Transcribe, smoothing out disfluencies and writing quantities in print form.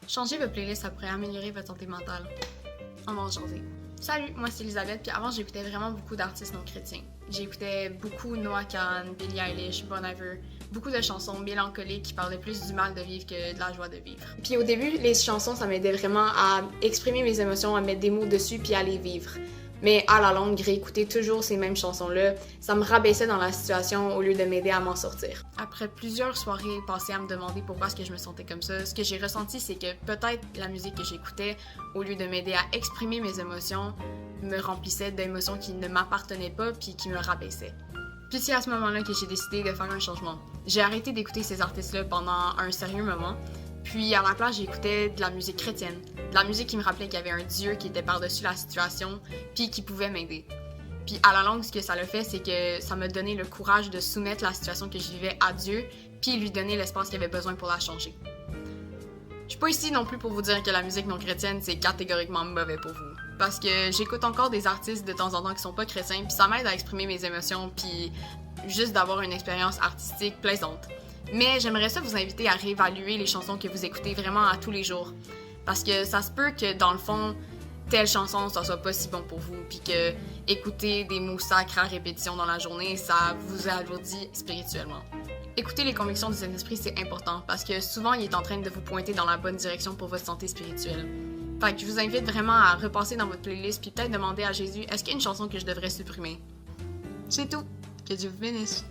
Changer votre playlist, ça pourrait améliorer votre santé mentale. On va en jaser. Salut, moi c'est Elisabeth, puis avant j'écoutais vraiment beaucoup d'artistes non chrétiens. J'écoutais beaucoup Noah Kahan, Billie Eilish, Bon Iver, beaucoup de chansons mélancoliques qui parlaient plus du mal de vivre que de la joie de vivre. Puis au début, les chansons, ça m'aidait vraiment à exprimer mes émotions, à mettre des mots dessus puis à les vivre. Mais à la longue, réécouter toujours ces mêmes chansons-là, ça me rabaissait dans la situation au lieu de m'aider à m'en sortir. Après plusieurs soirées passées à me demander pourquoi est-ce que je me sentais comme ça, ce que j'ai ressenti, c'est que peut-être la musique que j'écoutais, au lieu de m'aider à exprimer mes émotions, me remplissait d'émotions qui ne m'appartenaient pas puis qui me rabaissaient. Puis c'est à ce moment-là que j'ai décidé de faire un changement. J'ai arrêté d'écouter ces artistes-là pendant un sérieux moment, puis à la place, j'écoutais de la musique chrétienne, de la musique qui me rappelait qu'il y avait un Dieu qui était par-dessus la situation, puis qui pouvait m'aider. Puis à la longue, ce que ça l'a fait, c'est que ça m'a donné le courage de soumettre la situation que je vivais à Dieu, puis lui donner l'espace qu'il avait besoin pour la changer. Je suis pas ici non plus pour vous dire que la musique non chrétienne, c'est catégoriquement mauvais pour vous. Parce que j'écoute encore des artistes de temps en temps qui sont pas chrétiens, puis ça m'aide à exprimer mes émotions, puis juste d'avoir une expérience artistique plaisante. Mais j'aimerais ça vous inviter à réévaluer les chansons que vous écoutez vraiment à tous les jours. Parce que ça se peut que, dans le fond, telle chanson, ça soit pas si bon pour vous, puis que écouter des mots sacres à répétition dans la journée, ça vous alourdit spirituellement. Écouter les convictions du Saint-Esprit, c'est important, parce que souvent, il est en train de vous pointer dans la bonne direction pour votre santé spirituelle. Fait que je vous invite vraiment à repasser dans votre playlist, puis peut-être demander à Jésus, est-ce qu'il y a une chanson que je devrais supprimer? C'est tout. Que Dieu vous bénisse.